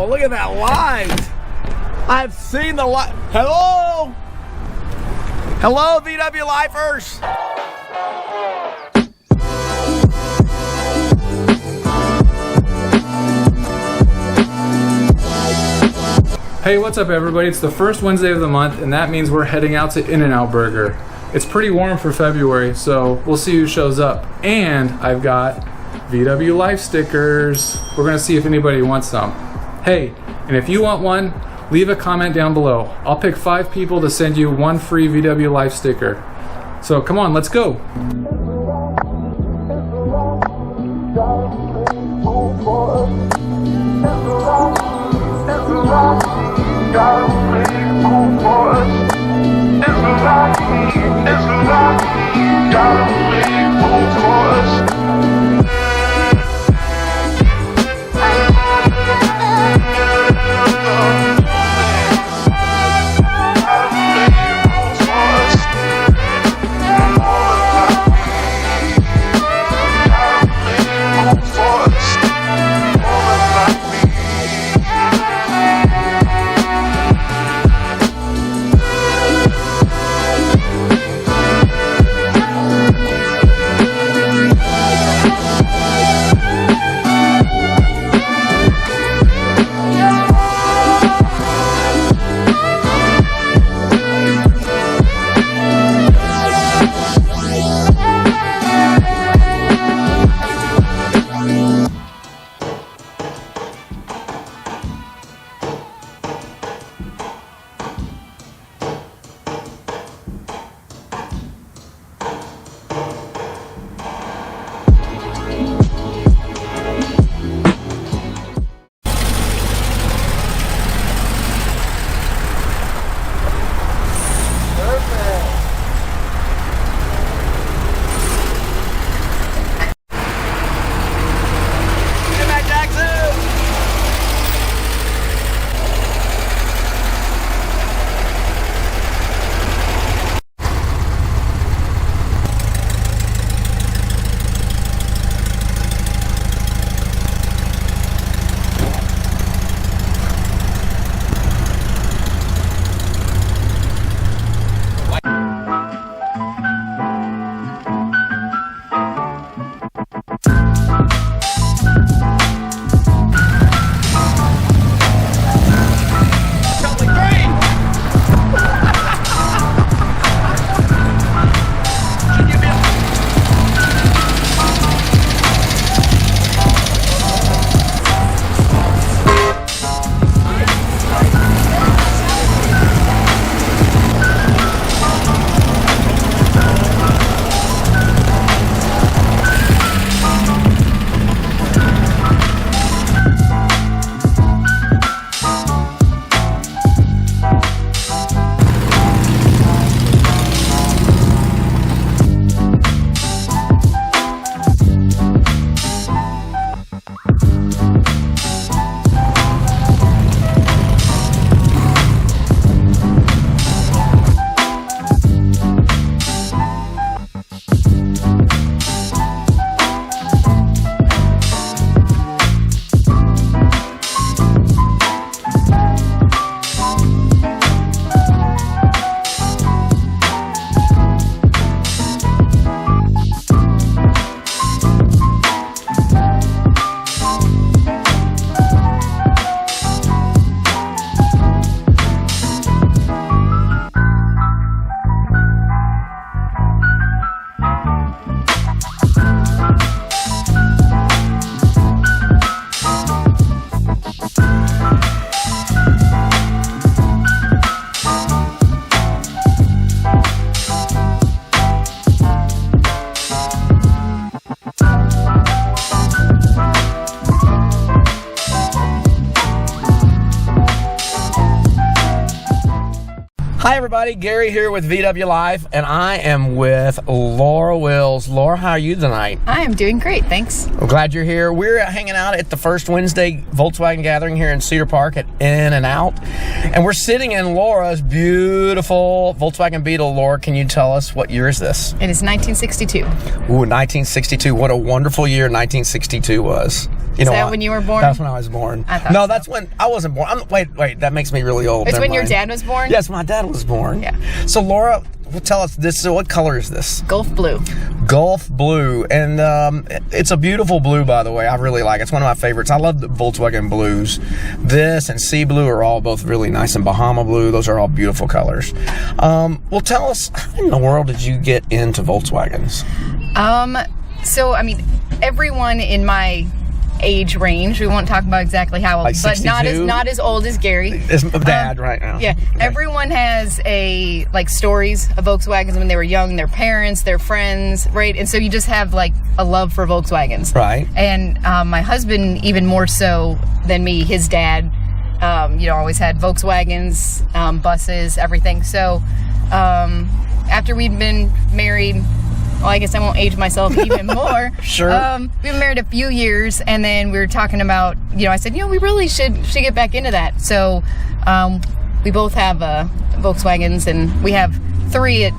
look at that light. I've seen the light. Hello? Hello, VW Lifers. Hey, what's up everybody? It's the first Wednesday of the month, and that means we're heading out to In-N-Out Burger. It's pretty warm for February, so we'll see who shows up. And I've got VW Life stickers. We're gonna see if anybody wants some. Hey, and if you want one, leave a comment down below. I'll pick 5 people to send you one free VW Life sticker. So come on, let's go. Hi everybody, Gary here with VW Life, and I am with Laura Wills. Laura, how are you tonight? I am doing great, thanks. I'm glad you're here. We're hanging out at the first Wednesday Volkswagen gathering here in Cedar Park at In-N-Out, and we're sitting in Laura's beautiful Volkswagen Beetle. Laura, can you tell us what year is this? It is 1962. Ooh, 1962. What a wonderful year 1962 was. You know Is that what? when you were born? That's when I was born. I thought no, so. that's when I wasn't born. Wait, that makes me really old. It's Never when your mind. dad was born? Yes, my dad was born. Yeah. So Laura, tell us this. So what color is this? Gulf blue. Gulf blue, and it's a beautiful blue, by the way. I really like it. It's one of my favorites. I love the Volkswagen blues. This and sea blue are all both really nice, and Bahama blue, those are all beautiful colors. Well, tell us, how in the world did you get into Volkswagens? So, I mean, everyone in my age range, we won't talk about exactly how old, Like but not 62? as old as Gary. It's my dad right now. Yeah, Okay. everyone has stories of Volkswagens when they were young, their parents, their friends, right? And so you just have like a love for Volkswagens. Right. And my husband, even more so than me, his dad, always had Volkswagens, buses, everything. So after we'd been married, well, I guess I won't age myself even more. Sure. We've been married a few years, and then we were talking about, I said, we really should get back into that. So we both have Volkswagens, and we have 3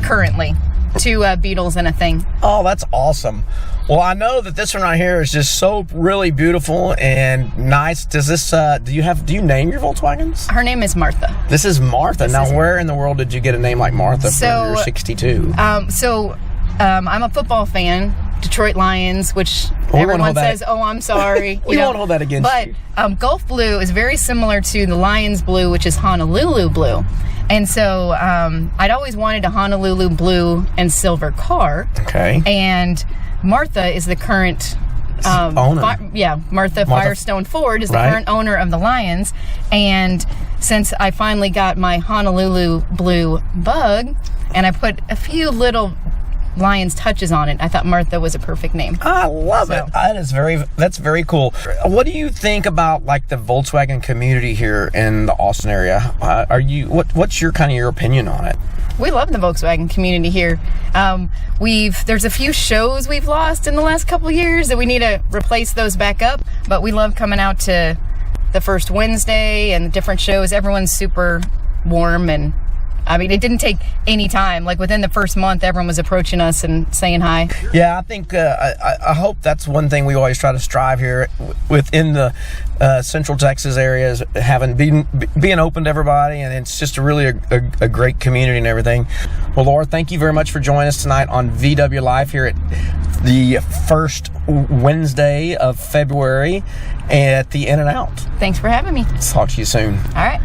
currently, 2 Beetles and a thing. Oh, that's awesome. Well, I know that this one right here is just so really beautiful and nice. Does this, do you name your Volkswagens? Her name is Martha. This is Martha. Now, where in the world did you get a name like Martha for your 62? I'm a football fan, Detroit Lions, which won't everyone hold that- says, "Oh, I'm sorry." We won't hold that against but, you. Gulf blue is very similar to the Lions blue, which is Honolulu blue. And so I'd always wanted a Honolulu blue and silver car. Okay. And Martha is the current owner. Martha Firestone Ford is the Right. current owner of the Lions. And since I finally got my Honolulu blue bug, and I put a few little Lions touches on it, I thought Martha was a perfect name. I love it. That's very cool. What do you think about like the Volkswagen community here in the Austin area? What's your opinion on it? We love the Volkswagen community here. There's a few shows we've lost in the last couple years that we need to replace those back up, but we love coming out to the first Wednesday and the different shows. Everyone's super warm, and I mean, it didn't take any time. Like within the first month, everyone was approaching us and saying hi. Yeah, I think I hope that's one thing we always try to strive here within the Central Texas areas, being open to everybody, and it's just a great community and everything. Well, Laura, thank you very much for joining us tonight on VW Live here at the first Wednesday of February at the In-N-Out. Thanks for having me. Talk to you soon. All right.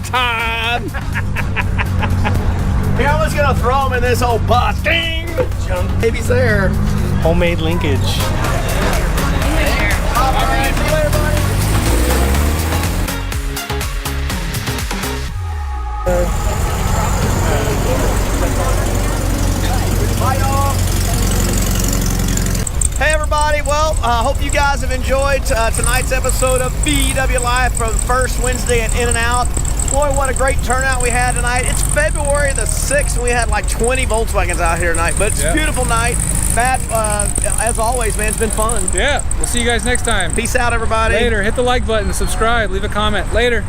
Time. Yeah, I was gonna throw him in this old bus. Ding! Junk baby's there. Homemade linkage. All right, see you later, buddy. Bye, y'all. Hey, everybody. Well, I hope you guys have enjoyed tonight's episode of VW Live from First Wednesday at In-N-Out. Boy, what a great turnout we had tonight. It's February the 6th, and we had like 20 Volkswagens out here tonight, but it's a beautiful night. Matt, as always, man, it's been fun. Yeah, we'll see you guys next time. Peace out, everybody. Later. Hit the like button, subscribe, leave a comment. Later.